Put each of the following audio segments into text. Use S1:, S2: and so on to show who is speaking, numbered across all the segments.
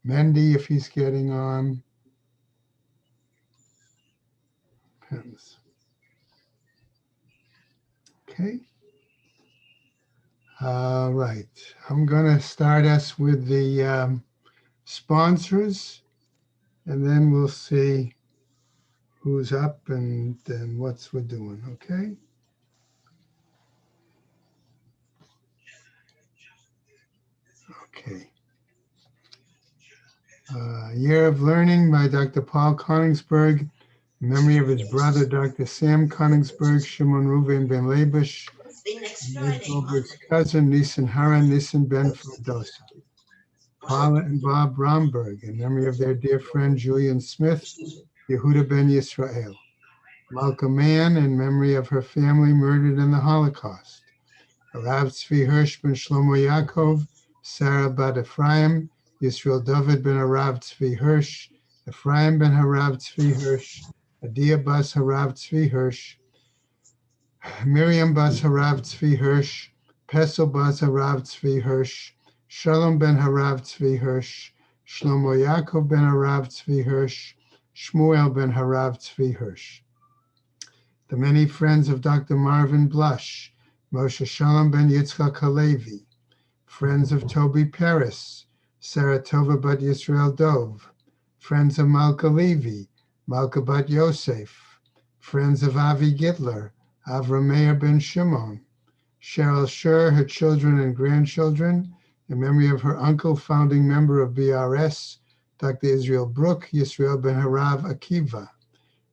S1: Mendy, if he's getting on. Depends. Okay. All right. I'm going to start us with the sponsors, and then we'll see who's up and then what's we're doing. Okay. Okay. Year of Learning by Dr. Paul Koningsberg, in memory of his brother, Dr. Sam Koningsberg, Shimon Reuven ben Labish, Ned Goldberg's cousin, Nissen Haran, Nissen ben Fildosa. Paula and Bob Romberg, in memory of their dear friend Julian Smith, Yehuda ben Yisrael. Malka Mann, in memory of her family murdered in the Holocaust. Rav Tzvi Hirsch ben Shlomo Yaakov, Sarah bat Ephraim, Yisrael David ben Harav Tzvi Hirsch, Ephraim ben Harav Tzvi Hirsch, Adia bas Harav Tzvi Hirsch, Miriam bas Harav Tzvi Hirsch, Pesel bas Harav Tzvi Hirsch, Shalom ben Harav Tzvi Hirsch, Shlomo Yaakov ben Harav Tzvi Hirsch, Shmuel ben Harav Tzvi Hirsch. The many friends of Dr. Marvin Blush, Moshe Shalom ben Yitzchak Halevi, friends of Toby Paris, Sarah Tova bat Yisrael Dov, friends of Malka Levi, Malka bat Yosef, friends of Avi Gitler, Avram Meir ben Shimon, Cheryl Scher, her children and grandchildren, in memory of her uncle, founding member of BRS, Dr. Israel Brook, Yisrael ben Harav Akiva,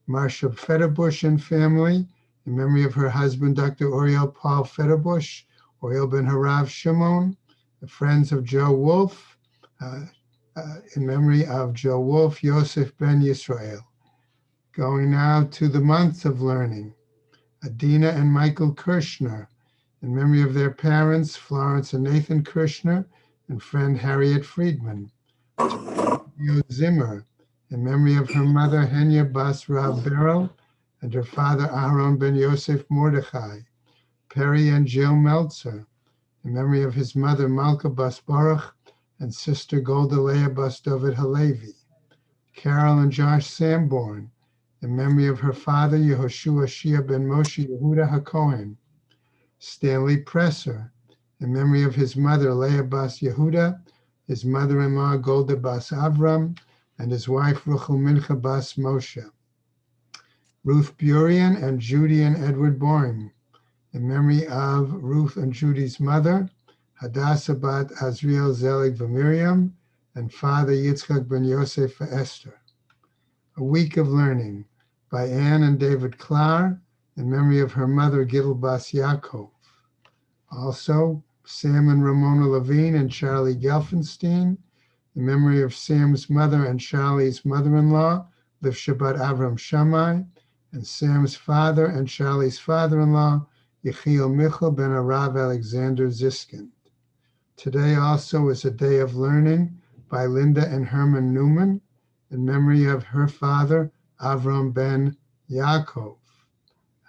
S1: Marsha Federbush and family, in memory of her husband, Dr. Oriel Paul Federbush, Oriel ben Harav Shimon, the friends of Joe Wolf, in memory of Joe Wolf, Yosef ben Yisrael. Going now to the months of learning. Adina and Michael Kirshner, in memory of their parents, Florence and Nathan Kirshner, and friend Harriet Friedman. Zimmer, in memory of her mother, Henya bas Rav Beryl, and her father, Aaron ben Yosef Mordechai. Perry and Jill Meltzer, in memory of his mother, Malka bas Baruch, and sister Golda Leah bas David Halevi. Carol and Josh Sanborn, in memory of her father, Yehoshua Shia ben Moshe Yehuda HaKohen. Stanley Presser, in memory of his mother, Leah bas Yehuda, his mother-in-law, Golda bas Avram, and his wife, Ruchel Mincha bas Moshe. Ruth Burian and Judy and Edward Boring, in memory of Ruth and Judy's mother, Hadassah bat Azriel Zelig v'Miriam, and father Yitzchak ben Yosef for Esther. A Week of Learning by Anne and David Klar, in memory of her mother, Gidel bas Yaakov. Also, Sam and Ramona Levine and Charlie Gelfenstein, in memory of Sam's mother and Charlie's mother-in-law, Liv Shabbat Avram Shammai, and Sam's father and Charlie's father-in-law, Yechiel Michal ben Arav Alexander Ziskind. Today also is a day of learning by Linda and Herman Newman, in memory of her father, Avram ben Yaakov.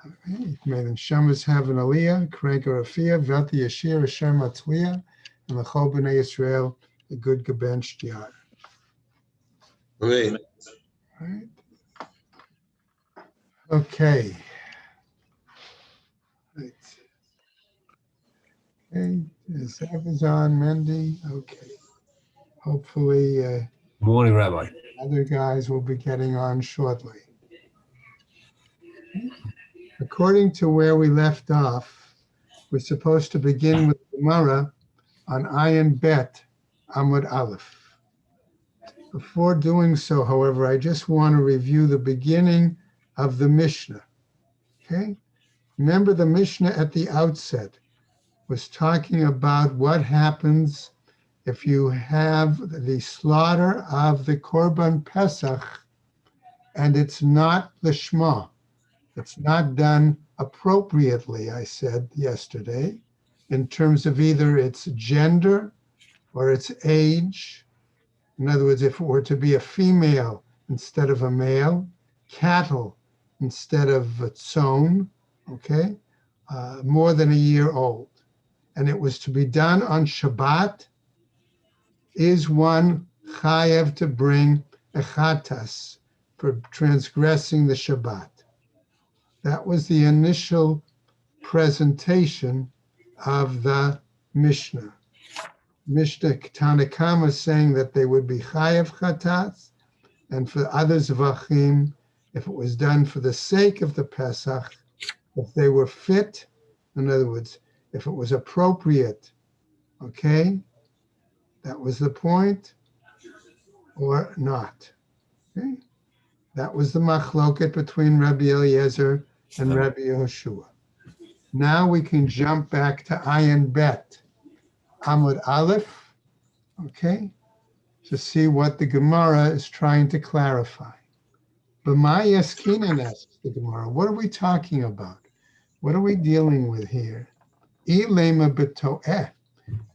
S1: Okay. May the Shamas have an aliyah, Krenka Rafia, Velti Yashir, Asher Matzliah, and L'chol B'nai Yisrael, a good Geben Shtiyar.
S2: Great.
S1: All right. Okay. Right. Okay. Zach is on, Mendy. Okay. Hopefully,
S3: Morning, Rabbi.
S1: other guys will be getting on shortly. According to where we left off, we're supposed to begin with Gemara on Ayin Bet Amud Aleph. Before doing so, however, I just want to review the beginning of the Mishnah. Okay? Remember, the Mishnah at the outset was talking about what happens if you have the slaughter of the Korban Pesach and it's not Lishma. It's not done appropriately, I said yesterday, in terms of either its gender or its age. In other words, if it were to be a female instead of a male, cattle instead of tzon, okay, more than a year old, and it was to be done on Shabbat, is one chayev to bring a chatas for transgressing the Shabbat. That was the initial presentation of the Mishnah. Mishnah Tanakama saying that they would be chayev chatas, and for other zvachim, if it was done for the sake of the Pesach, if they were fit, in other words, if it was appropriate, okay, that was the point, or not. Okay, that was the machloket between Rabbi Eliezer and Rabbi Yehoshua. Now we can jump back to Ayin Bet, Amud Aleph, okay, to see what the Gemara is trying to clarify. B'ma yaskinan, asks the Gemara. What are we talking about? What are we dealing with here? Ilema b'to'eh.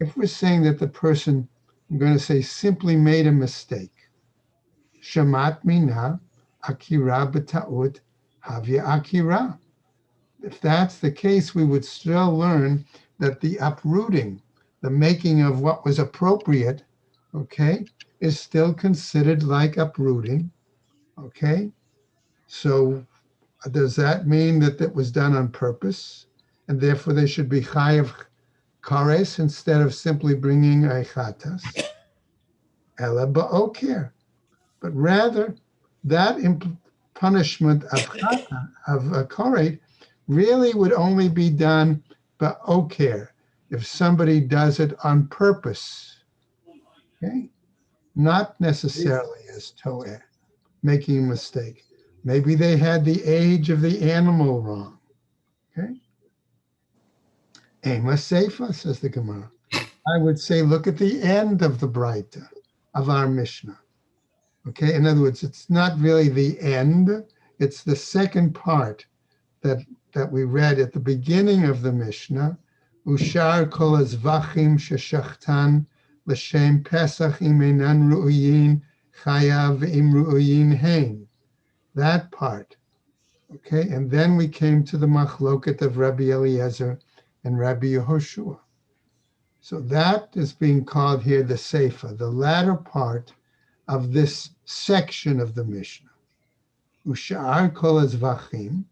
S1: If we're saying that the person, I'm going to say, simply made a mistake. Shamat mina akira b'ta'ut havya akira. If that's the case, we would still learn that the uprooting, the making of what was appropriate, okay, is still considered like uprooting, okay? So does that mean that it was done on purpose, and therefore they should be chayav kares instead of simply bringing a chatas? Ela ba'oker. But rather, that punishment of a karet really would only be done ba'oker, if somebody does it on purpose, okay? Not necessarily as to'eh, making a mistake. Maybe they had the age of the animal wrong, okay? Ema seifa, says the Gemara. I would say, look at the end of the Braita of our Mishnah, okay? In other words, it's not really the end, it's the second part that we read at the beginning of the Mishnah. Ushar kol azvachim sheshachtan l'shem pesach im einan ru'uyin chayav im ru'uyin hein. That part, okay? And then we came to the machloket of Rabbi Eliezer and Rabbi Yehoshua. So that is being called here the Seifa, the latter part of this section of the Mishnah. Usha'ar kol azvachim,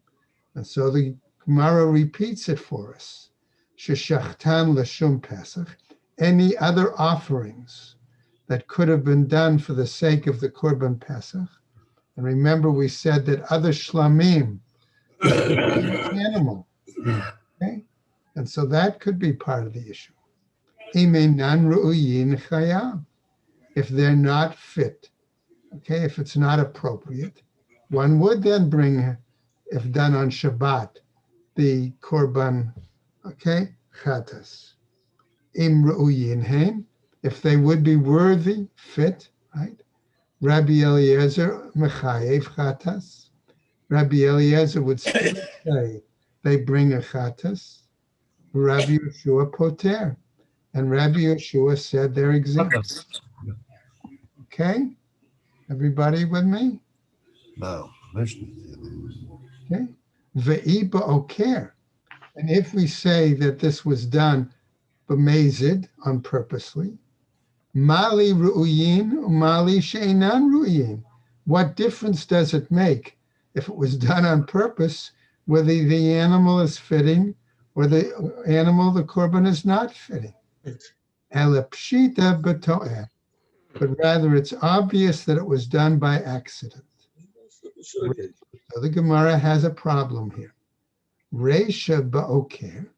S1: and so the Gemara repeats it for us. Sheshachtan l'shum Pesach, any other offerings that could have been done for the sake of the Korban Pesach. And remember, we said that other shlamim, animal, okay? And so that could be part of the issue. Imenan ru'uyin chayav. If they're not fit, okay, if it's not appropriate, one would then bring, if done on Shabbat, the korban, okay, chatas. Im ru'uyin hein, if they would be worthy, fit, right? Rabbi Eliezer mechayev chatas. Rabbi Eliezer would still say they bring a chatas. Rabbi Yehoshua poter, and Rabbi Yehoshua said they're exempt. Okay, everybody with me?
S2: No.
S1: Okay, ve'i ba'oker, and if we say that this was done b'mezid, on purposely, mali ru'uyin, mali she'enan ru'uyin. What difference does it make if it was done on purpose, whether the animal is fitting or the animal, the korban, is not fitting? Ela pshita b'to'eh, but rather it's obvious that it was done by accident. So the Gemara has a problem here. Reisha ba'oker,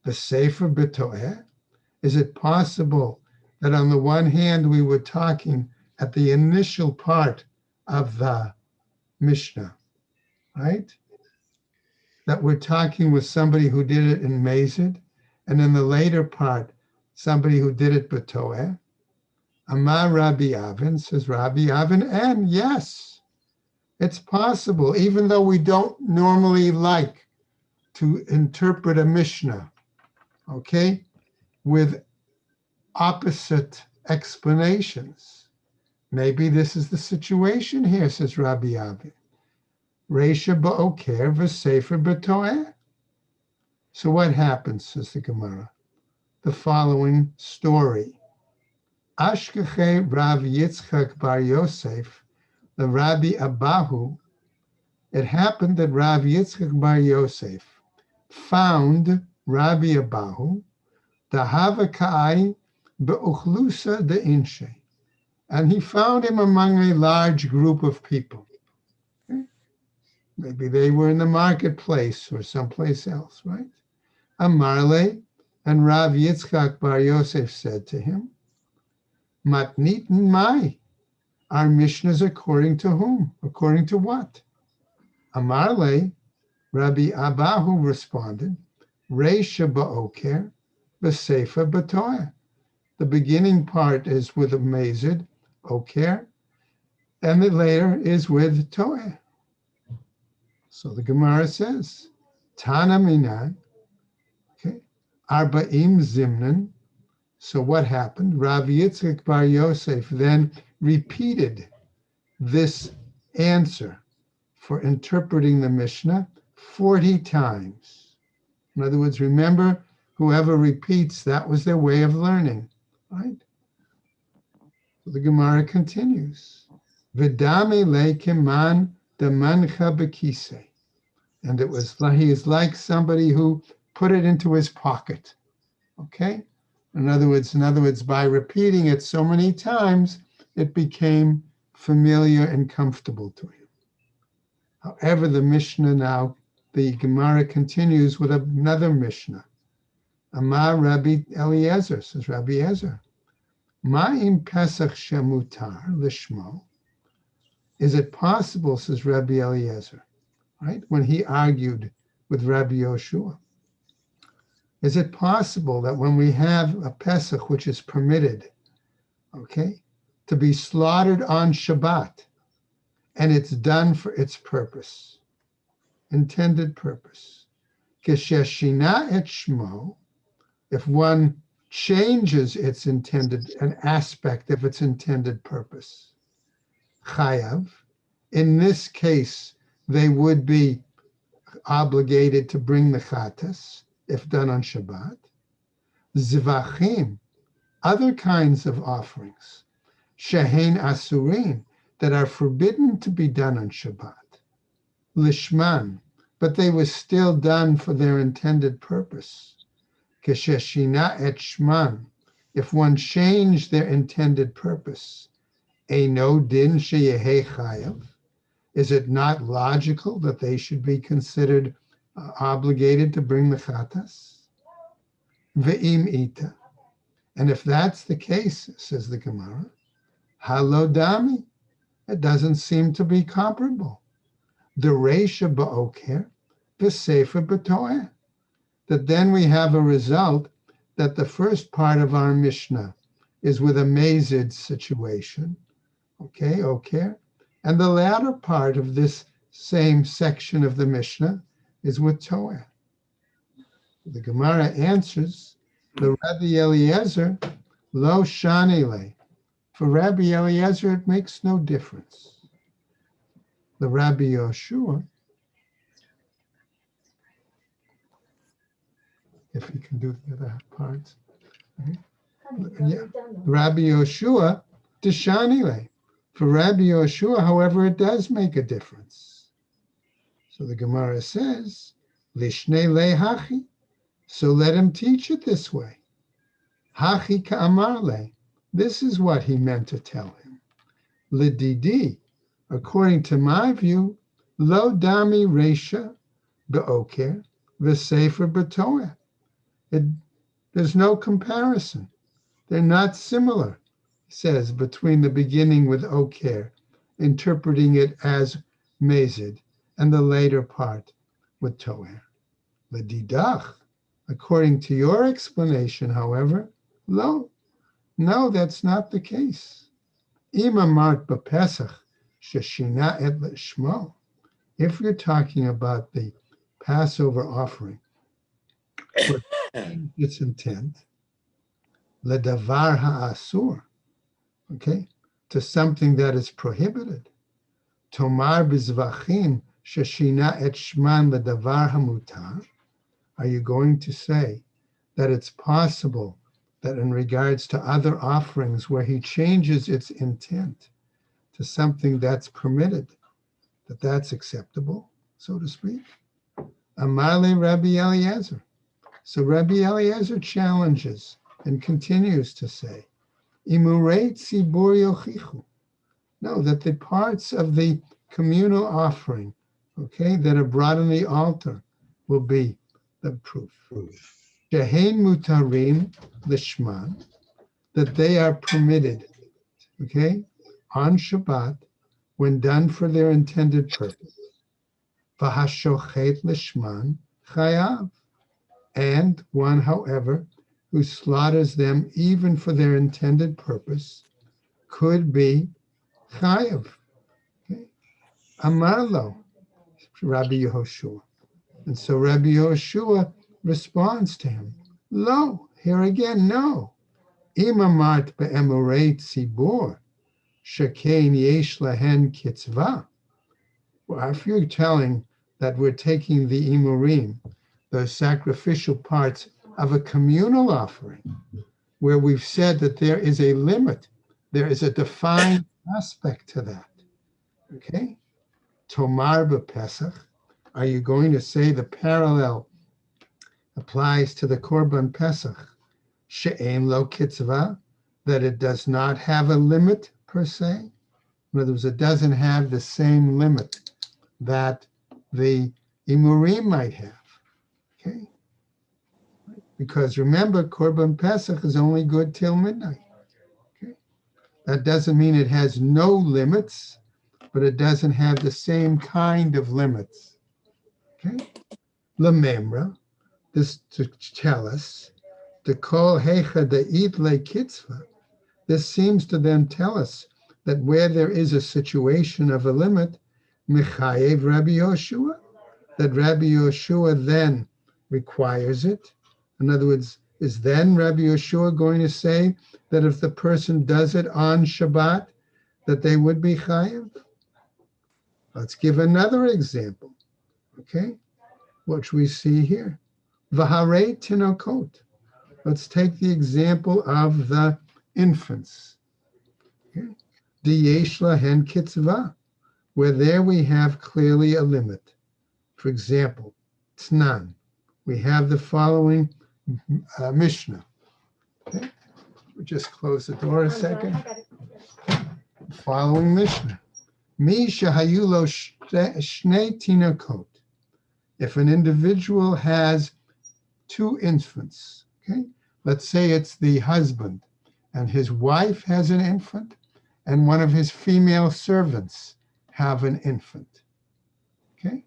S1: the sefer b'to'eh. Is it possible that on the one hand we were talking at the initial part of the Mishnah, right? That we're talking with somebody who did it in Mazid, and in the later part, somebody who did it b'to'eh? Amar Rabbi Avin, says Rabbi Avin, and yes, it's possible, even though we don't normally like to interpret a Mishnah, okay, with opposite explanations. Maybe this is the situation here, says Rabbi Avin. Reisha ba'oker v'sefer b'to'eh. So what happens, says the Gemara? The following story. Ashkeche Rav Yitzchak Bar Yosef, the Rabbi Abahu, it happened that Rav Yitzchak Bar Yosef found Rabbi Abahu, the Havakai Be'uchlusa de Inshe, and he found him among a large group of people. Okay? Maybe they were in the marketplace or someplace else, right? Amarle, and Rav Yitzchak Bar Yosef said to him, Matnit Mai, our Mishnahs according to whom? According to what? Amarle, Rabbi Abahu responded, Reisha ba'oker, v'seifa b'toeh. The beginning part is with a mazid, oker, and the later is with toeh. So the Gemara says, Tana minan, okay, arba'im zimnan. So what happened? Rav Yitzchak Bar Yosef then repeated this answer for interpreting the Mishnah 40 times. In other words, remember, whoever repeats, that was their way of learning, right? So the Gemara continues. V'dame le'keman demancha bekise. And it was like, he is like somebody who put it into his pocket, okay? In other words, by repeating it so many times, it became familiar and comfortable to him. However, the Mishnah now, the Gemara continues with another Mishnah. Amar Rabbi Eliezer, says Rabbi Eliezer, Ma'im Pesach Shemutar Lishmo. Is it possible, says Rabbi Eliezer, right? When he argued with Rabbi Yoshua, is it possible that when we have a Pesach which is permitted, okay, to be slaughtered on Shabbat, and it's done for its purpose, intended purpose, Kesheshina et shmo, if one changes its intended, an aspect of its intended purpose, chayav, in this case, they would be obligated to bring the chatas, if done on Shabbat. Zivachim, other kinds of offerings, shehein asurin, that are forbidden to be done on Shabbat. Lishman, but they were still done for their intended purpose. Kesheshina et shman, if one changed their intended purpose. Eino din sheyehe chayav, is it not logical that they should be considered obligated to bring the chatas? Ve'im ita, and if that's the case, says the Gemara, halodami, it doesn't seem to be comparable. The reisha ba'oker, the sefer b'toeh, that then we have a result that the first part of our Mishnah is with a mazid situation, okay, oker, and the latter part of this same section of the Mishnah is with toeh. The Gemara answers, the Rabbi Eliezer, lo shanile. For Rabbi Eliezer, it makes no difference. The Rabbi Yoshua, if he can do the other parts, right? Yeah. Rabbi Yoshua, deshanile. For Rabbi Yoshua, however, it does make a difference. So the Gemara says, Lishne le hachi. So let him teach it this way. Hachi ka'amar le. This is what he meant to tell him. Lididi, according to my view, lo dami reisha be'oker v'sefer b'toeh. There's no comparison. They're not similar, he says, between the beginning with oker, interpreting it as mazid, and the later part with toeh. Lididach, according to your explanation, however, lo, no, that's not the case. Imamart b'Pesach sheshina et l'shmo. If you're talking about the Passover offering, its intent, ledavar ha'asur, okay, to something that is prohibited. Tomar b'zvachim sheshina et shman ledavar hamutar. Are you going to say that it's possible that in regards to other offerings where he changes its intent to something that's permitted, that's acceptable, so to speak. Amale Rabbi Eliezer. So Rabbi Eliezer challenges and continues to say, Imurei tzibur yochichu. No, that the parts of the communal offering, okay, that are brought on the altar will be the proof. Shehein mutarim lishman, that they are permitted, okay, on Shabbat, when done for their intended purpose. V'hashochet lishman chayav. And one, however, who slaughters them even for their intended purpose could be chayav. Okay? Amar lo, Rabbi Yehoshua. And so Rabbi Yehoshua responds to him, lo, here again, no. Imamart be'emorei tzibur, shekein yesh lahen kitzvah. Well, if you're telling that we're taking the imurim, the sacrificial parts of a communal offering, where we've said that there is a limit, there is a defined aspect to that. Okay? Tomar b'Pesach, are you going to say the parallel applies to the Korban Pesach? She'ein lo kitzvah, that it does not have a limit per se. In other words, it doesn't have the same limit that the imurim might have. Okay? Because remember, Korban Pesach is only good till midnight. Okay? That doesn't mean it has no limits, but it doesn't have the same kind of limits. Okay? Lememra, this to tell us, to call hecha da'it le kitzvah, this seems to then tell us that where there is a situation of a limit, mechayev Rabbi Yehoshua, that Rabbi Yehoshua then requires it. In other words, is then Rabbi Yehoshua going to say that if the person does it on Shabbat, that they would be chayev? Let's give another example, okay, which we see here. V'harei tinokot. Let's take the example of the infants. Diyesh lahen kitzvah, where there we have clearly a limit. For example, Tznan. We have the following Mishnah. Okay? We just close the door a second. Following Mishnah. Mi shahayu lo shnei tinokot. If an individual has two infants, okay? Let's say it's the husband and his wife has an infant and one of his female servants have an infant, okay?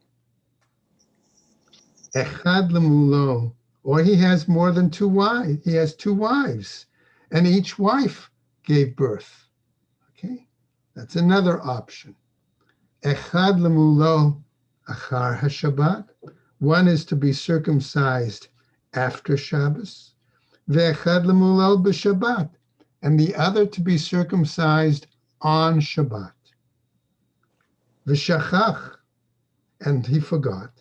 S1: Echad lemulo, or he has more than two wives. He has two wives and each wife gave birth, okay? That's another option. Echad lemulo achar haShabbat. One is to be circumcised after Shabbos, ve'echad lemulo b'Shabbat, and the other to be circumcised on Shabbat. V'shachach, and he forgot.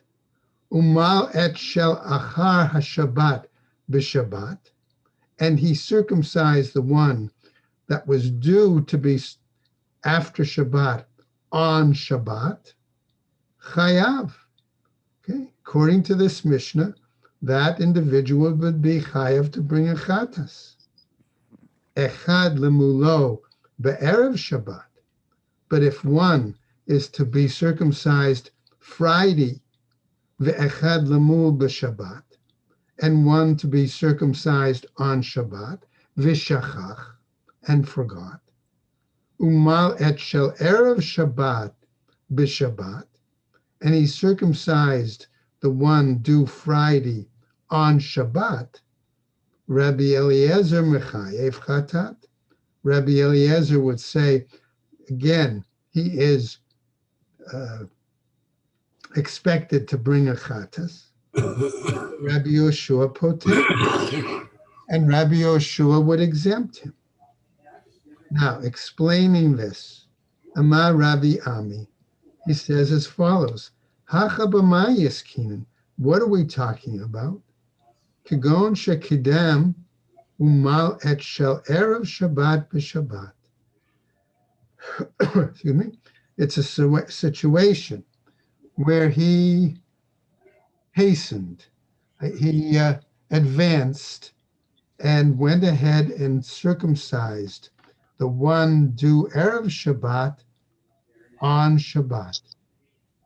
S1: Umal et shel achar haShabbat b'Shabbat, and he circumcised the one that was due to be after Shabbat on Shabbat. Chayav. Okay, according to this Mishnah, that individual would be chayav to bring a chatas. Echad lemulo be'erev Shabbat. But if one is to be circumcised Friday, ve'echad lemul b'Shabbat, and one to be circumcised on Shabbat, v'shachach, and forgot. Umal et shel erev Shabbat b'Shabbat, and he circumcised the one due Friday on Shabbat. Rabbi Eliezer mechayev chatat. Rabbi Eliezer would say, again, he is expected to bring a chatas. Rabbi Yehoshua poter, and Rabbi Yehoshua would exempt him. Now, explaining this, Amar Rabbi Ami, he says as follows: Hacha b'ma yaskinan. What are we talking about? Kagon shekidam umal et shel erev Shabbat b'Shabbat. Excuse me. It's a situation where he hastened, he advanced, and went ahead and circumcised the one due erev Shabbat on Shabbat.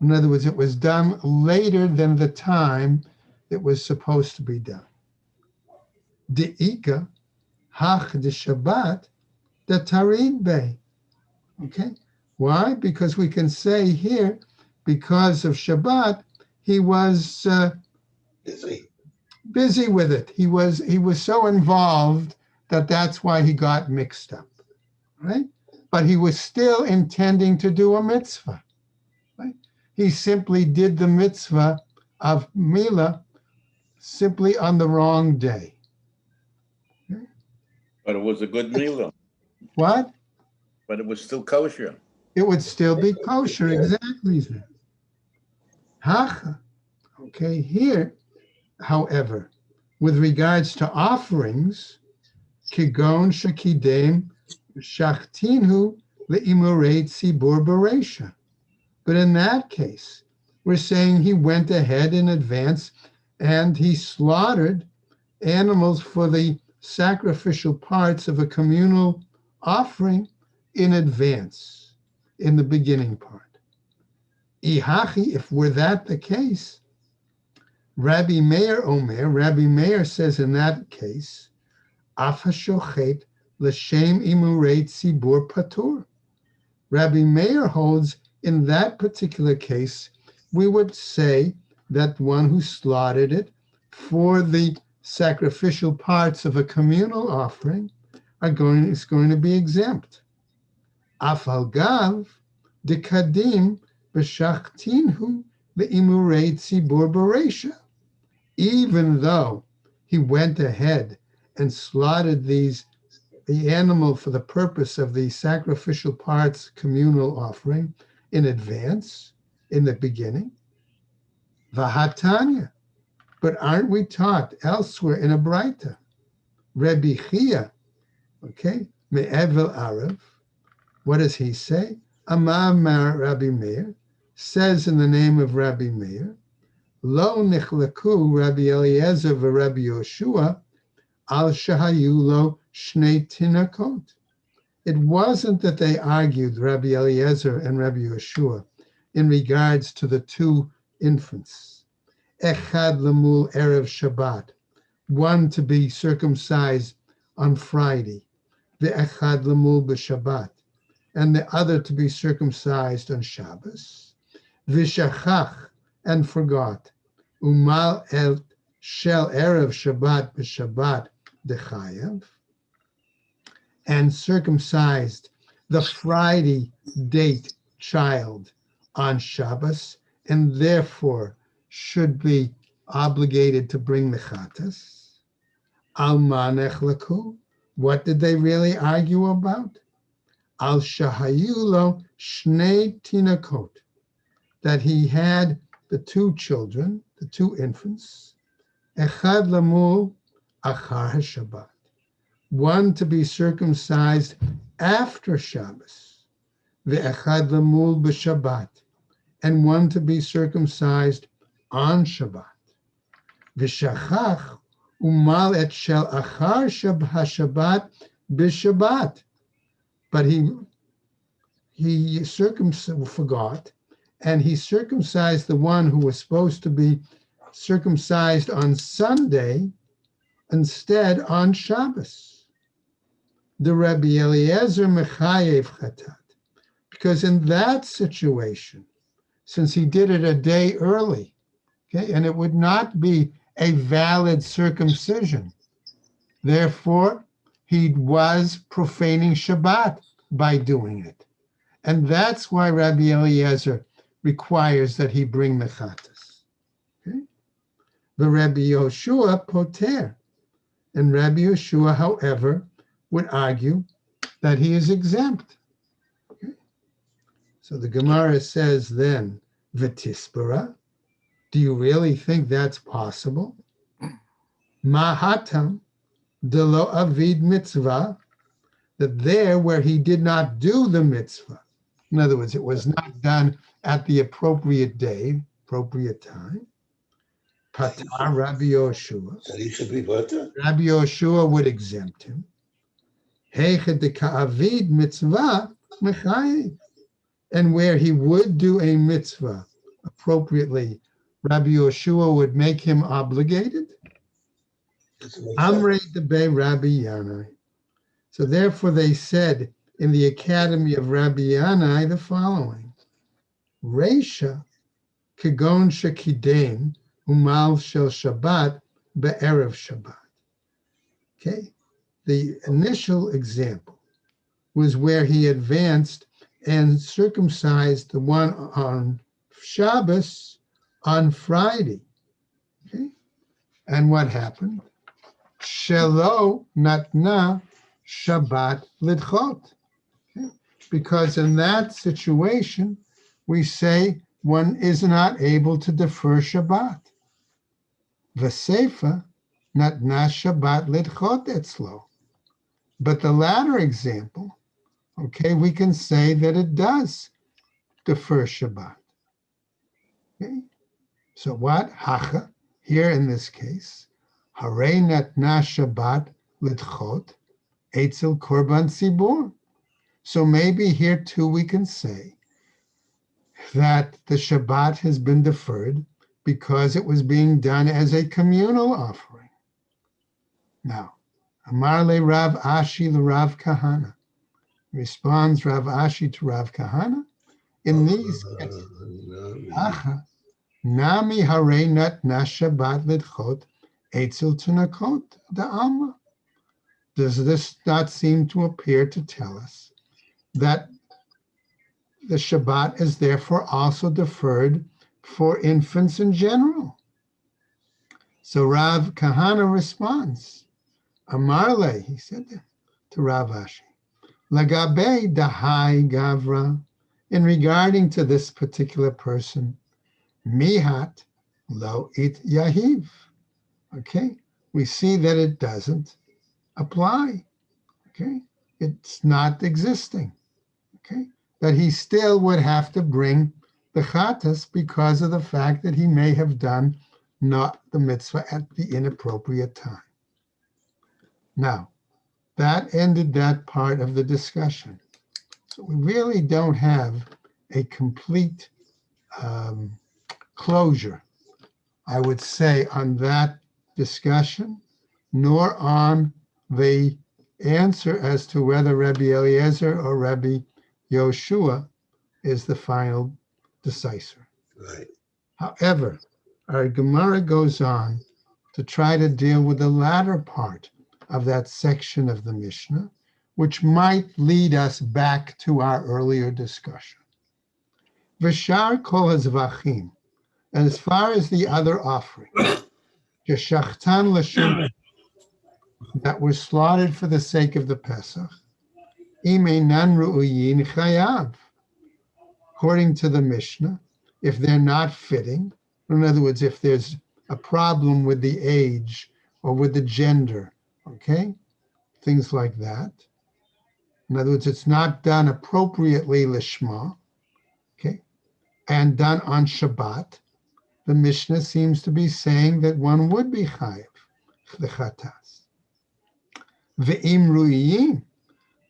S1: In other words, it was done later than the time it was supposed to be done. De'ika hach de Shabbat de tarid be. Okay, why? Because we can say here, because of Shabbat, he was busy with it. He was so involved that's why he got mixed up, right? But he was still intending to do a mitzvah, right? He simply did the mitzvah of Milah simply on the wrong day. Okay?
S2: But it was a good meal, though.
S1: What?
S2: But it was still kosher.
S1: It would still be kosher, exactly. Hacha. Okay, here, however, with regards to offerings, kigon shakidem shachtinhu leimurei tzibur bereisha. But in that case, we're saying he went ahead in advance and he slaughtered animals for the sacrificial parts of a communal offering in advance, in the beginning part. Ihachi, if were that the case, Rabbi Meir says in that case, Af hashochet l'shem imurei tzibur patur. Rabbi Meir holds in that particular case, we would say that one who slaughtered it for the sacrificial parts of a communal offering is going to be exempt. Afal gav de kadim b'shachtinhu le'imurei tzibur bereisha. Even though he went ahead and slaughtered the animal for the purpose of the sacrificial parts communal offering in advance, in the beginning, Vahatanya. But aren't we taught elsewhere in a Braita? Rebbe Chia, okay, Me'evel Arav, what does he say? Amar Rabbi Meir, says in the name of Rabbi Meir, Lo nichlaku Rabbi Eliezer v'Rabbi Yoshua al shahayu lo shnei tinakot. It wasn't that they argued, Rabbi Eliezer and Rabbi Yoshua, in regards to the two infants. Echad lemul erev Shabbat, one to be circumcised on Friday, ve'echad lemul b'Shabbat, and the other to be circumcised on Shabbos, v'shachach, and forgot, umal el shel erev Shabbat b'Shabbat dechayav, and circumcised the Friday date child on Shabbos, and therefore should be obligated to bring the chatas. Al manech laku, what did they really argue about? Al shahayulo shnei tinakot, that he had the two children, the two infants, echad lamul achar Shabbat, one to be circumcised after Shabbos, ve'echad lamul b'Shabbat, and one to be circumcised on Shabbat. V'shachach umal et shel achar Shabbat b'Shabbat, but he forgot, and he circumcised the one who was supposed to be circumcised on Sunday instead on Shabbos. The Rabbi Eliezer mechayev chatat, because in that situation, since he did it a day early, okay, and it would not be a valid circumcision, therefore he was profaning Shabbat by doing it. And that's why Rabbi Eliezer requires that he bring the chatas. Okay? The Rabbi Yoshua poter. And Rabbi Yoshua, however, would argue that he is exempt. Okay? So the Gemara says then, V'tispera, do you really think that's possible? Mahatam, de lo avid mitzvah, that there where he did not do the mitzvah, in other words, it was not done at the appropriate day, appropriate time, patar Rabbi Yoshua. Rabbi Yoshua would exempt him. Heichad de ka'avid mitzvah mechayev. And where he would do a mitzvah appropriately, Rabbi Yoshua would make him obligated. Amrei debe Rabbi Yanai. So therefore they said in the academy of Rabbi Yanai the following: Reisha kegon shekidem umal shel Shabbat be'erev Shabbat. Okay, the initial example was where he advanced and circumcised the one on Shabbos on Friday. Okay, and what happened? Shelo natna Shabbat lidchot. Okay? Because in that situation, we say one is not able to defer Shabbat. V'seifa natna Shabbat lidchot etzlo. But the latter example, okay, we can say that it does defer Shabbat. Okay? So what? Hacha, here in this case, Harei natna Shabbat lidchot etzel korban tzibur. So maybe here too we can say that the Shabbat has been deferred because it was being done as a communal offering. Now, Amar le Rav Ashi le Rav Kahana. Responds Rav Ashi to Rav Kahana. In these cases, Acha, Nami Harei natna Shabbat lidchot etzel tunakot da'alma. Does this not seem to appear to tell us that the Shabbat is therefore also deferred for infants in general? So Rav Kahana responds, Amarle, he said to Rav Ashi, Lagabe dahai gavra, in regarding to this particular person, mihat lo it yahiv. Okay, we see that it doesn't apply. Okay, it's not existing. Okay, that he still would have to bring the chatas because of the fact that he may have done not the mitzvah at the inappropriate time. Now, that ended that part of the discussion. So we really don't have a complete closure, I would say, on that discussion, nor on the answer as to whether Rabbi Eliezer or Rabbi Yoshua is the final decisor.
S3: Right.
S1: However, our Gemara goes on to try to deal with the latter part of that section of the Mishnah, which might lead us back to our earlier discussion. V'shar kol hazvachim, and as far as the other offerings, sheshachtan l'shem, that were slaughtered for the sake of the Pesach, imeinan ru'uyin chayav. According to the Mishnah, if they're not fitting, in other words, if there's a problem with the age or with the gender, okay, things like that. In other words, it's not done appropriately lishma, okay, and done on Shabbat. The Mishnah seems to be saying that one would be chayiv the chatas. Ve'im ru'iyim,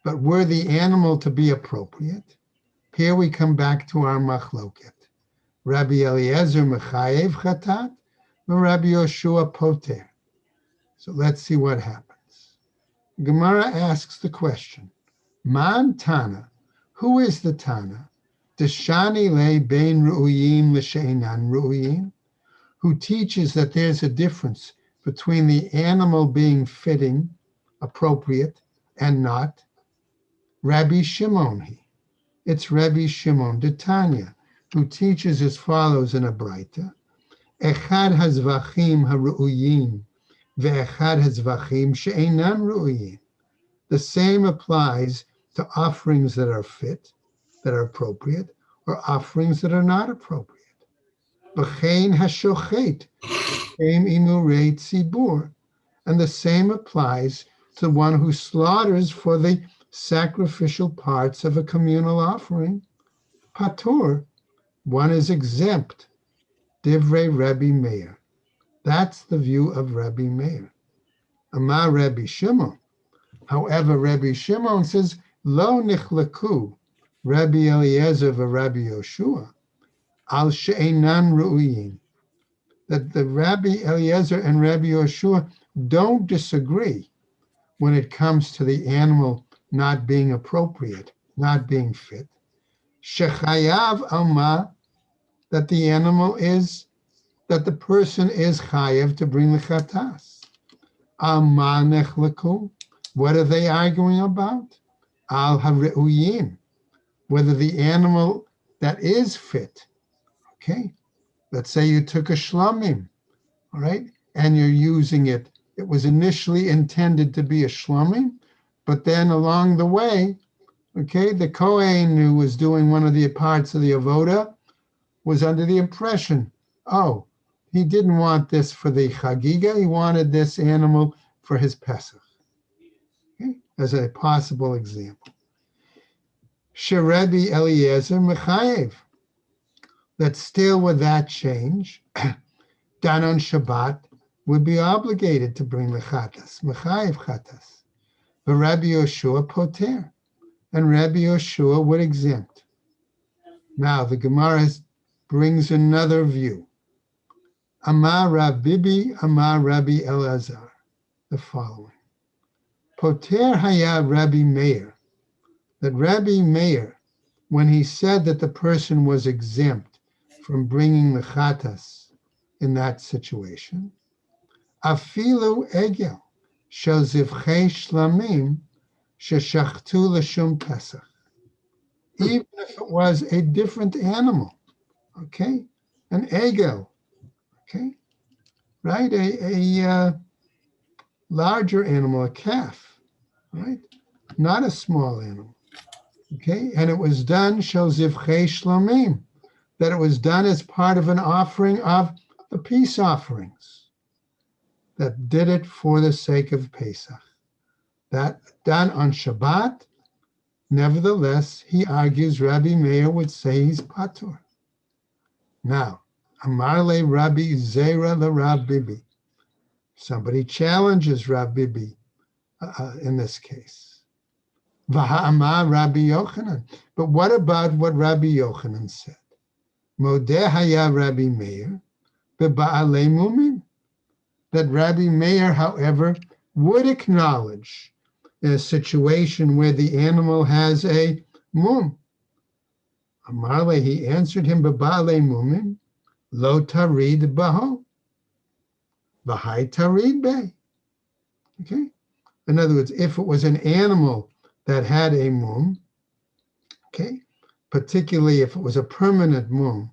S1: but were the animal to be appropriate, here we come back to our machloket. Rabbi Eliezer mechayev chatat, and Rabbi Yoshua poter. So let's see what happens. Gemara asks the question, Man Tana, who is the Tana? Deshani le bein ru'uyim l'sheinan ru'uyim, who teaches that there's a difference between the animal being fitting, appropriate, and not. Rabbi Shimon, it's Rabbi Shimon de Tanya, who teaches as follows in a Braita: Echad hazvachim haru'uyim ve'echad hazvachim she'enan ru'uyim. The same applies to offerings that are fit, that are appropriate, or offerings that are not appropriate. V'chein hashochet im imurei tzibur, And the same applies to one who slaughters for the sacrificial parts of a communal offering. Patur, one is exempt. Divrei Rebbe Meir. That's the view of Rebbe Meir. Amar Rebbe Shimon. However, Rebbe Shimon says, Lo nichlaku Rebbe Eliezer v'Rebbe Yoshua al she'enan ru'uyin. That the Rabbi Eliezer and Rabbi Yoshua don't disagree when it comes to the animal not being appropriate, not being fit. Shechayav alma, that the animal is, that the person is chayav to bring the chatas. Alma nechlaku, what are they arguing about? Al hareuyim, whether the animal that is fit, okay? Let's say you took a shlamim, all right, and you're using it. It was initially intended to be a shlamim, but then along the way, okay, the Kohen who was doing one of the parts of the avoda was under the impression, oh, he didn't want this for the chagiga, he wanted this animal for his Pesach, okay, as a possible example. Sherebi Eliezer mechayev. That still with that change, Dan on Shabbat would be obligated to bring the chatas, mechayev chatas. But Rabbi Yoshua poter, and Rabbi Yoshua would exempt. Now the Gemara brings another view. Amar Rav Bibi, Amar Rabbi Elazar, the following. Poter haya Rabbi Meir, that Rabbi Meir, when he said that the person was exempt from bringing the chatas in that situation, afilu egel shel zivchei shlamim sheshachtu l'shum pesach, even if it was a different animal, okay, an egel, okay, right, a larger animal, a calf, right, not a small animal, okay, and it was done shel zivchei shlamim, that it was done as part of an offering of the peace offerings, that did it for the sake of Pesach. That done on Shabbat, nevertheless, he argues Rabbi Meir would say he's patur. Now, Amarle Rabbi Zera le Rav Bibi. Somebody challenges Rav Bibi in this case. V'ha'amar Rabbi Yochanan. But what about what Rabbi Yochanan said? Modeh haya Rabbi Meir beba'alei mumim. That Rabbi Meir, however, would acknowledge in a situation where the animal has a mum. Amarle, he answered him, beba'alei mumim, lo tarid baho, v'hai tarid be. Okay? In other words, if it was an animal that had a mum, okay, particularly if it was a permanent mum,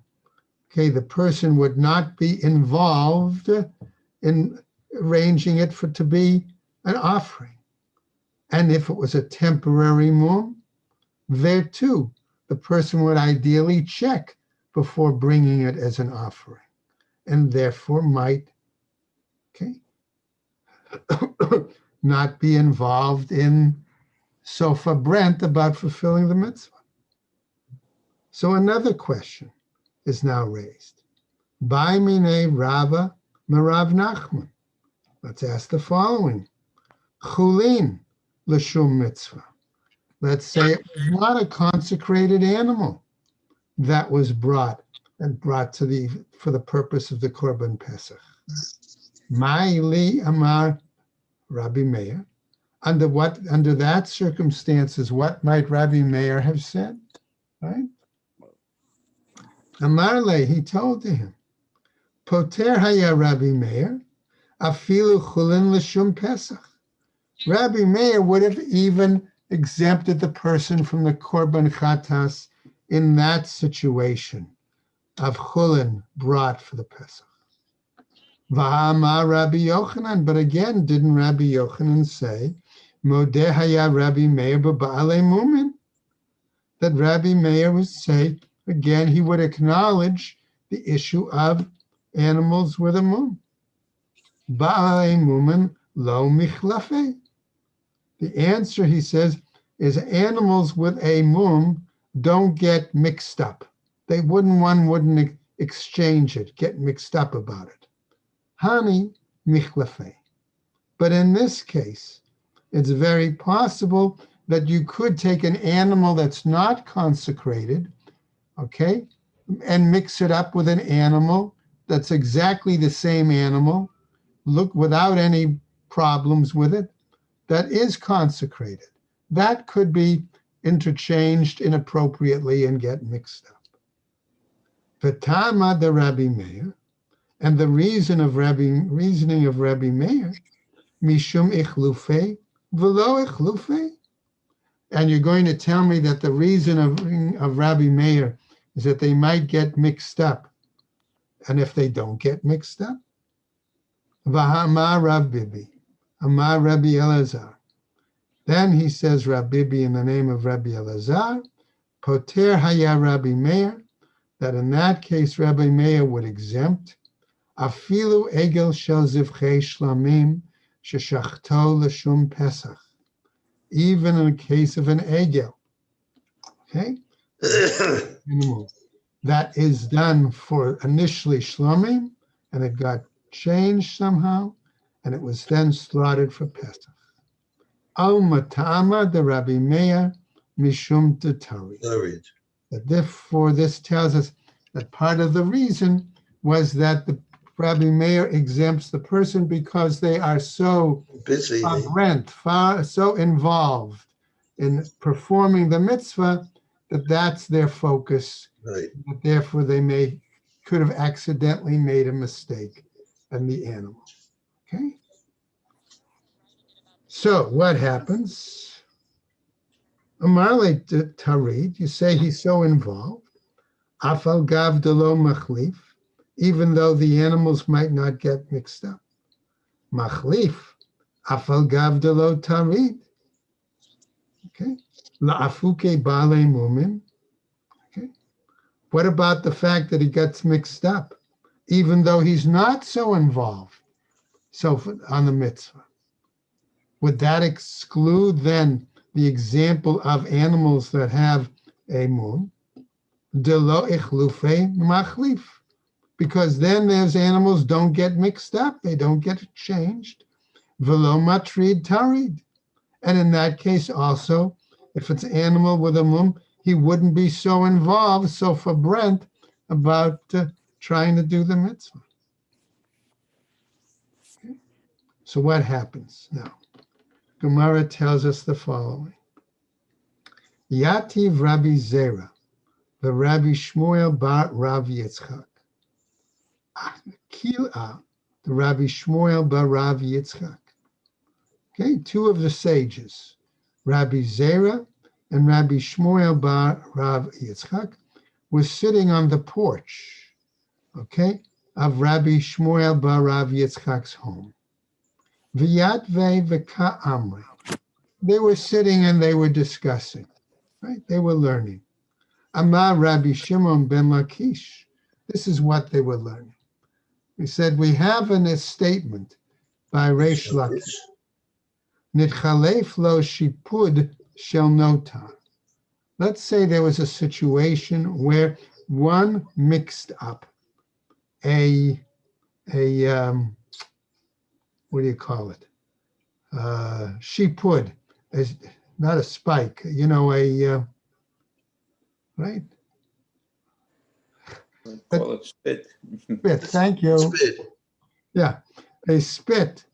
S1: okay, the person would not be involved in arranging it to be an offering. And if it was a temporary mum, there too, the person would ideally check before bringing it as an offering, and therefore might, okay, not be involved in sofa brent about fulfilling the mitzvah. So another question is now raised. By mine Rava Merav Nachman. Let's ask the following. Chulin l'shum mitzvah. Let's say it was not a consecrated animal that was brought to for the purpose of the Korban Pesach. Ma'ili Amar Rabbi Meir. Under that circumstances, what might Rabbi Meir have said? Right? Amarle, he told to him, Poter haya Rabbi Meir, afilu chulin l'shum Pesach. Rabbi Meir would have even exempted the person from the Korban Chatas in that situation of chulin brought for the Pesach. V'ha'amar Rabbi Yochanan, but again, didn't Rabbi Yochanan say, Modeh haya Rabbi Meir b'ba'alei mumin? That Rabbi Meir would say, again, he would acknowledge the issue of animals with a mum. Ba'alei mumin Lo michlafe. The answer, he says, is animals with a mum don't get mixed up. One wouldn't exchange it, get mixed up about it. Hani michlafe. But in this case, it's very possible that you could take an animal that's not consecrated, okay, and mix it up with an animal that's exactly the same animal, look without any problems with it, that is consecrated. That could be interchanged inappropriately and get mixed up. V'tama de Rabbi Meir, and the reasoning of Rabbi Meir, mishum ichlufe v'lo ichlufe. And you're going to tell me that the reason of Rabbi Meir is that they might get mixed up. And if they don't get mixed up, v'hamar Rav Bibi, amar Rabbi Elazar. Then he says, Rav Bibi, in the name of Rabbi Elazar, poter haya Rabbi Meir, that in that case Rabbi Meir would exempt afilu egel shel zivchei shlamim sheshachto l'shum pesach, even in the case of an egel, okay, animal that is done for initially shlamim, and it got changed somehow, and it was then slaughtered for Pesach. Al matama de Rabbi Meir mishum tetari. Therefore, this tells us that part of the reason was that the Rabbi Meir exempts the person because they are so busy, so involved in performing the mitzvah that that's their focus. Right. That therefore, they could have accidentally made a mistake in the animal. Okay. So what happens? Amarle tarid, you say he's so involved. Afal gav delo machlif, even though the animals might not get mixed up. Machlif, afal gav delo tarid. Okay. La'afuke bale mumin. Okay. What about the fact that he gets mixed up, even though he's not so involved? So on the mitzvah. Would that exclude then the example of animals that have a mum? Delo ichlufe machlif. Because then those animals don't get mixed up, they don't get changed. Velo matrid tarid. And in that case also, if it's an animal with a mum, he wouldn't be so involved, so for Brent, about trying to do the mitzvah. Okay. So what happens now? Gemara tells us the following. Yativ Rabbi Zera, the Rabbi Shmuel bar Rav Yitzchak. Kil'ah, the Rabbi Shmuel bar Rav Yitzchak. Okay, two of the sages, Rabbi Zera and Rabbi Shmuel bar Rav Yitzchak, were sitting on the porch, okay, of Rabbi Shmuel bar Rav Yitzchak's home. V'yatve v'ka'amri. They were sitting and they were discussing, right? They were learning. Amar Rabbi Shimon ben Lakish. This is what they were learning. He said, we have a statement by Reish Lakish. Nitchalef lo shipud shel notar. Let's say there was a situation where one mixed up a what do you call it? Shipud, is not a spike, right?
S2: Call it spit.
S1: Spit, thank you.
S3: Spit.
S1: Yeah, a spit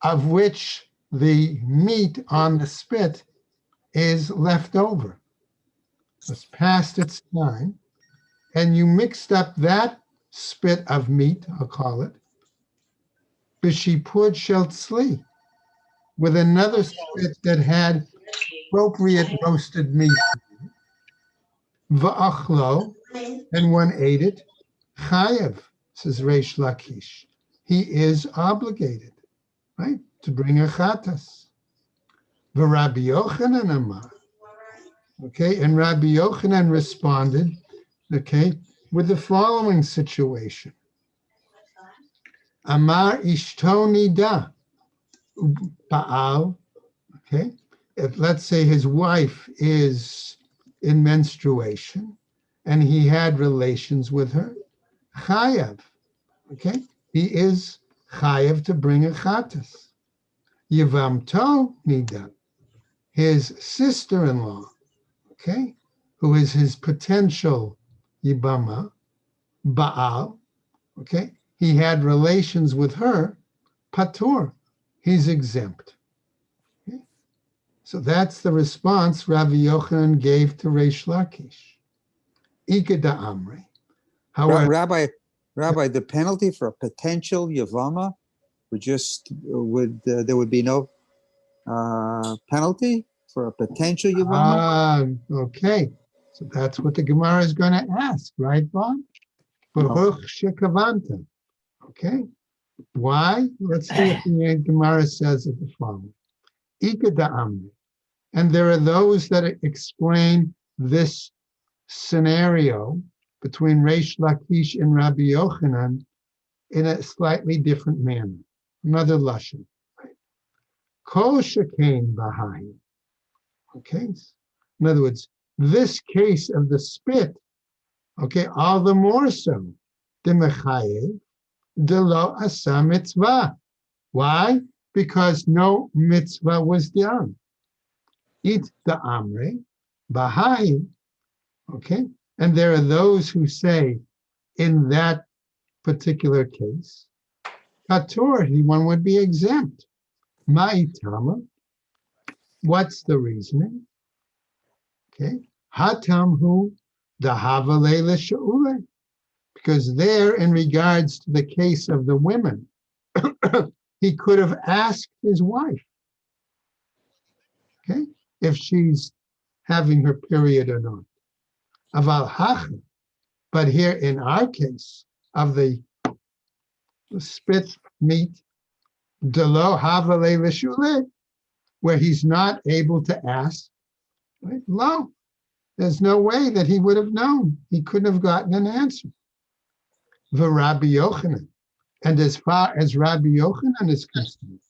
S1: of which the meat on the spit is left over. It's past its time, and you mixed up that spit of meat, I'll call it, b'shipud shel tzli, with another spit that had appropriate roasted meat. Va'achlo, and one ate it. Chayev, says Reish Lakish. He is obligated, right, to bring a chatas. V'Rabbi Yochanan amar. Okay, and Rabbi Yochanan responded, okay, with the following situation. Amar ishtoni da. Baal, okay? If let's say his wife is in menstruation and he had relations with her, chayav, okay? He is chayav to bring a chatas. Yivamto nida, his sister-in-law, okay, who is his potential yibama, Baal, okay, he had relations with her, patur, he's exempt. Okay? So that's the response Rabbi Yochanan gave to Reish Lakish. Ikeda Amri. However,
S3: Rabbi, the penalty for a potential Yavama there would be no penalty for a potential Yavama?
S1: Okay. So that's what the Gemara is going to ask, right, Bob? Baruch shekavanta. Okay. Why? Let's see if the Gemara says it the following. Ikeda Amri. And there are those that explain this scenario between Reish Lakish and Rabbi Yochanan in a slightly different manner. Another lashon. Kol shekain b'hayin. Okay. In other words, this case of the spit, okay, all the more so. The mechayev de lo asa mitzvah. Why? Because no mitzvah was done. It the amre b'hayin. Okay. And there are those who say in that particular case, Patur, one would be exempt. Ma'itama, what's the reasoning? Okay, Hatamhu dahavale l'shaule, because there, in regards to the case of the women, he could have asked his wife, okay, if she's having her period or not. Aval hacha, but here in our case of the spit meat, delo havale l'shule, where he's not able to ask, right? Lo, there's no way that he would have known. He couldn't have gotten an answer. The Rabbi Yochanan, and as far as Rabbi Yochanan is concerned,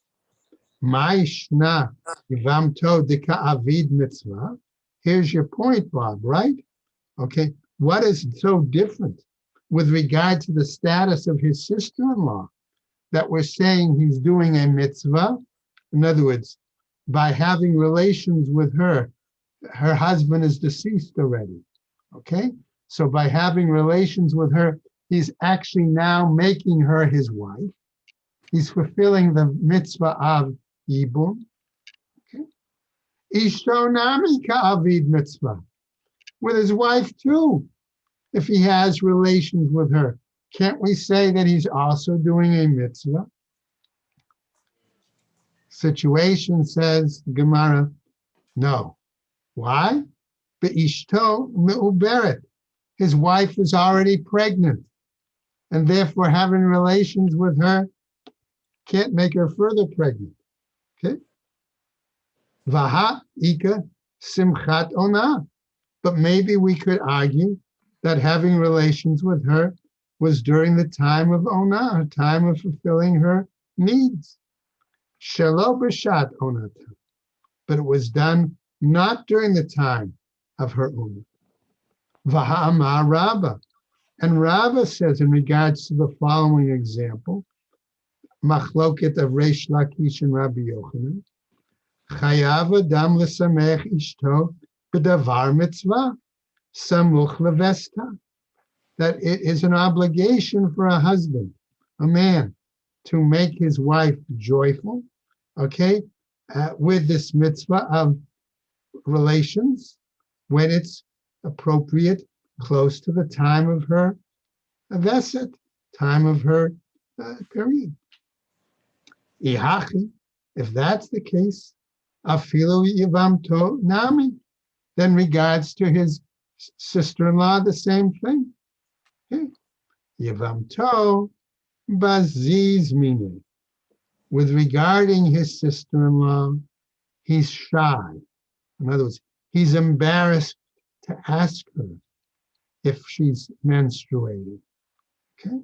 S1: Ma'ishna yivamto dika avid mitzvah. Here's your point, Bob, right? Okay, what is so different with regard to the status of his sister-in-law that we're saying he's doing a mitzvah? In other words, by having relations with her husband is deceased already, okay? So by having relations with her, he's actually now making her his wife. He's fulfilling the mitzvah of Yibum, okay? Ishto nami ka'avid mitzvah, with his wife too. If he has relations with her, can't we say that he's also doing a mitzvah? Situation says Gemara, no. Why? Be'ishto me'uberet. His wife is already pregnant, and therefore having relations with her can't make her further pregnant. Okay? Vaha ika simchat ona. But maybe we could argue that having relations with her was during the time of ona, a time of fulfilling her needs. Shelo b'shat onata. But it was done not during the time of her ona. Vaha'amar Rabbah. And Rabbah says in regards to the following example, machloket of Reish Lakish and Rabbi Yochanan, chayav adam l'samech ishto b'davar mitzvah samuch levesta, that it is an obligation for a husband, a man, to make his wife joyful, okay, with this mitzvah of relations when it's appropriate, close to the time of her veset, time of her period. Ihachi, if that's the case, afilu yivamto nami, then regards to his sister-in-law, the same thing. Okay. Yivamto baziz mini. With regarding his sister-in-law, he's shy. In other words, he's embarrassed to ask her if she's menstruating. Okay?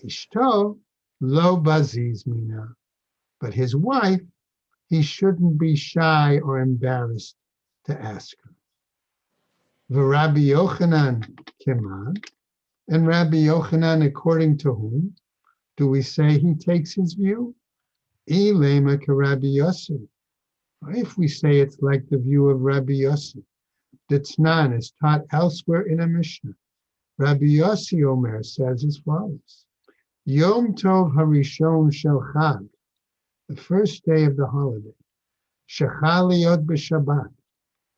S1: Ishto lo baziz mina. But his wife, he shouldn't be shy or embarrassed to ask her. Rabbi Yochanan Kiman, and Rabbi Yochanan, according to whom do we say he takes his view? Ilema ka Rabbi Yossi. If we say it's like the view of Rabbi Yossi, Ditznan is taught elsewhere in a Mishnah. Rabbi Yossi Omer says as follows: Yom Tov Harishon Shel Chag, the first day of the holiday, Shechal Liot b'Shabbat.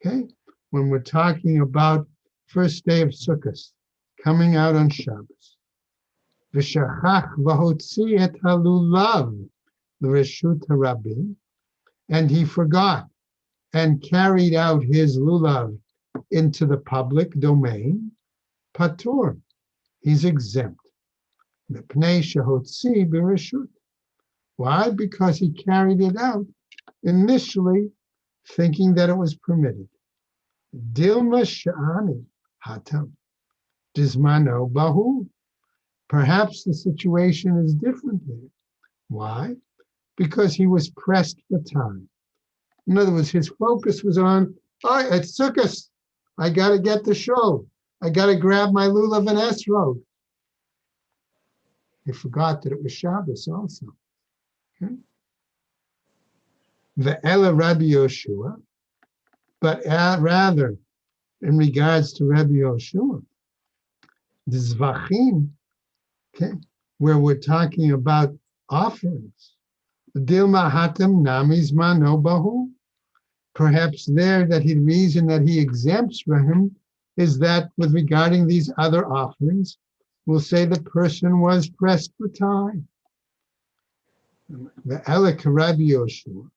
S1: Okay, when we're talking about first day of Sukkot, coming out on Shabbos. V'shachach v'hotzi et halulav l'reshut harabim, and he forgot and carried out his lulav into the public domain. Patur, he's exempt. Mipnei shehotzi b'reshut. Why? Because he carried it out initially thinking that it was permitted. Dilma sha'ani hatam dizmano bahu. Perhaps the situation is different there. Why? Because he was pressed for time. In other words, his focus was on, it's Sukkot. I got to get the show. I got to grab my lulav and esrog. He forgot that it was Shabbos also. Okay? The Ela Rabbi Yoshua, but rather in regards to Rabbi Yoshua, the Zvachim, okay, where we're talking about offerings. Dilma hatem namis mano bahu. Perhaps there that the reason that he exempts from him is that with regarding these other offerings, we'll say the person was pressed for time. The Elek Rabbi Yoshua,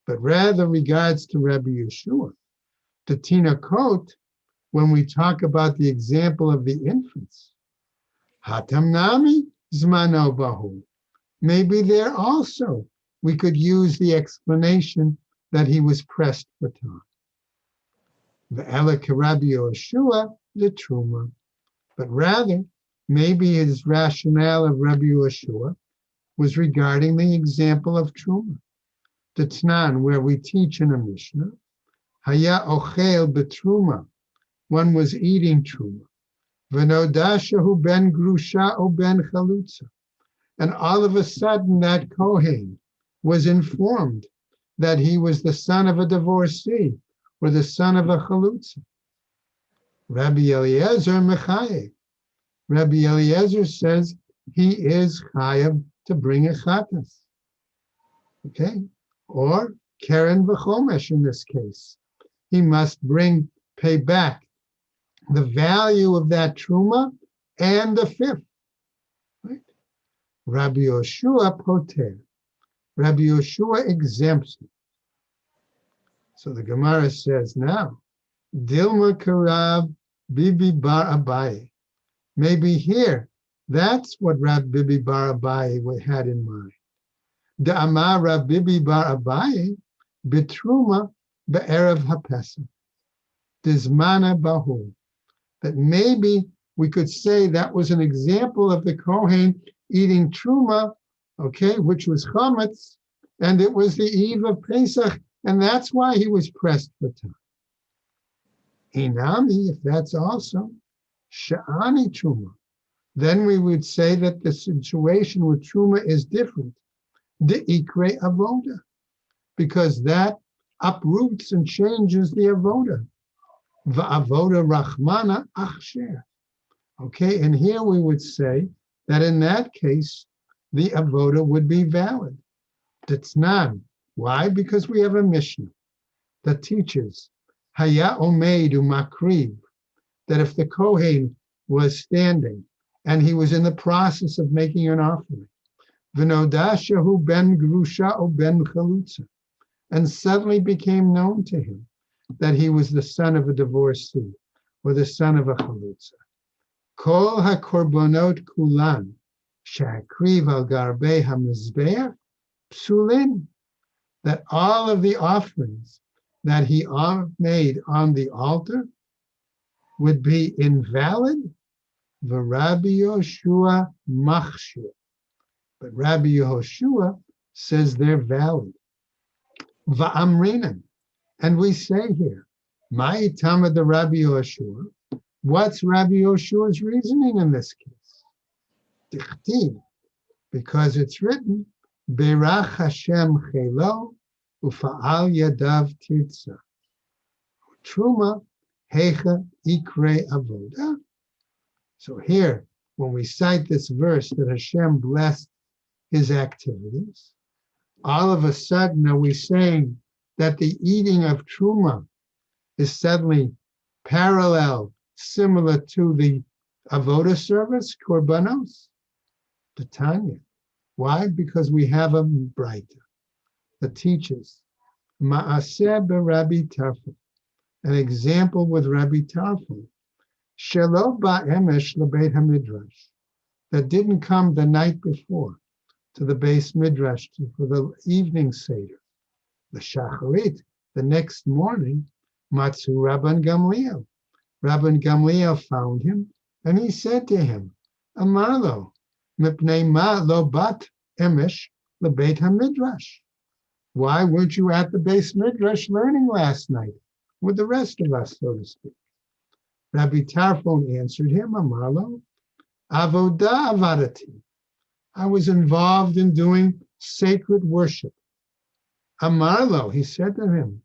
S1: but rather regards to Rabbi Yeshua, the Tinakot, when we talk about the example of the infants, Hatam Nami Zmano Bahu. Maybe there also we could use the explanation that he was pressed for time. The Elek Rabbi Yeshua, the Truma, but rather maybe his rationale of Rabbi Yeshua was regarding the example of Truma. The Tnan, where we teach in a Mishnah, Haya ochel betruma, one was eating truma, v'nodashahu ben grusha o ben chalutza, and all of a sudden that Kohen was informed that he was the son of a divorcee or the son of a chalutza. Rabbi Eliezer mechayev. Rabbi Eliezer says he is chayav to bring a chatas. Okay? Or Keren v'chomesh in this case. He must pay back the value of that truma and a fifth. Right? Rabbi Yoshua poter. Rabbi Yoshua exempts it. So the Gemara says now, Dilma Karab Bibi Bar Abaye. Maybe here, that's what Rab Bibi Bar Abaye had in mind. The Amar Rab Bibi Bar Abaye Bitruma Be'erev HaPesach. Dizmana Bahu. That maybe we could say that was an example of the Kohen eating truma, okay, which was chametz, and it was the eve of Pesach, and that's why he was pressed for time. Inami, if that's also sha'ani truma, then we would say that the situation with truma is different. The ikre avoda, because that uproots and changes the avoda. Va'avoda rachmana achsher. Okay, and here we would say that in that case, the avoda would be valid. Ditznan. Why? Because we have a Mishnah that teaches Haya omeid umakriv, that if the Kohen was standing and he was in the process of making an offering, v'nodashahu ben grusha o ben chalutza, and suddenly became known to him that he was the son of a divorcee or the son of a chalutza. Kol hakorbonot kulan shakriv al garbe hamizbeach psulin, that all of the offerings that he made on the altar would be invalid. V'Rabbi Yoshua machshir, but Rabbi Yehoshua says they're valid. Va'amrinan. And we say here, Ma'i Tama the Rabbi Yoshua. What's Rabbi Yoshua's reasoning in this case? Dichtiv, because it's written, Berach Hashem chelo ufa'al yadav tirtza. Truma hecha ikre avoda. So here, when we cite this verse that Hashem blessed his activities, all of a sudden are we saying that the eating of truma is suddenly parallel, similar to the avoda service, korbanos? Tanya. Why? Because we have a braita that teaches Ma'aseh Rabbi Tarfon, an example with Rabbi Tarfon, Shelo Ba'emesh LeBeit HaMidrash, that didn't come the night before to the base midrash for the evening seder. The shacharit, the next morning, Matzu Rabban Gamliel. Rabban Gamliel found him, and he said to him, Amarlo, mipnei ma lo bat emesh lebeit hamidrash. Why weren't you at the base midrash learning last night with the rest of us, so to speak? Rabbi Tarfon answered him, Amarlo, avodah avadati. I was involved in doing sacred worship. Amarlo, he said to him,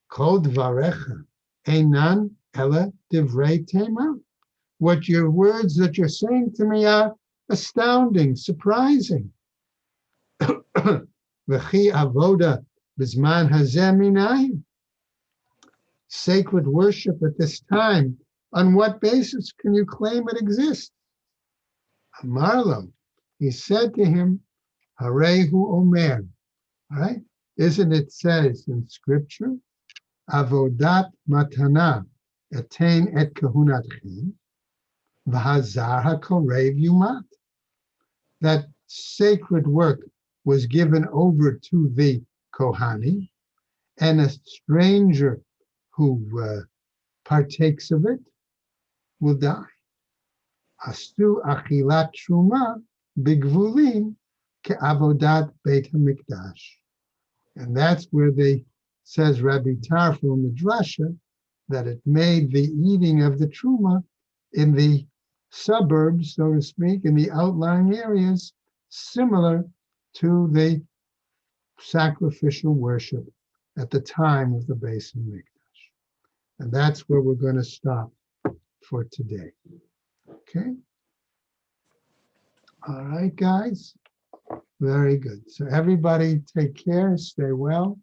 S1: Kol dvarecha einan ela divrei tema. What your words that you're saying to me are astounding, surprising. V'chi avoda b'zman hazeh minayim. Sacred worship at this time, on what basis can you claim it exists? Amarlo, he said to him, Harehu Omer, all right? Isn't it says in scripture, Avodat matana etain et kahunatchem, v'hazar hakorev yumat. That sacred work was given over to the Kohani, and a stranger who partakes of it will die. Astu achilat truma bigvulim ke'avodat beit hamikdash. And that's where they, says Rabbi Tarfon Midrasha, that it made the eating of the truma in the suburbs, so to speak, in the outlying areas, similar to the sacrificial worship at the time of the Beis Hamikdash. And that's where we're going to stop for today. Okay? All right, guys. Very good. So everybody take care, stay well.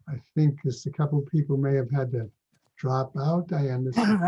S1: I think just a couple of people may have had to drop out. I understand.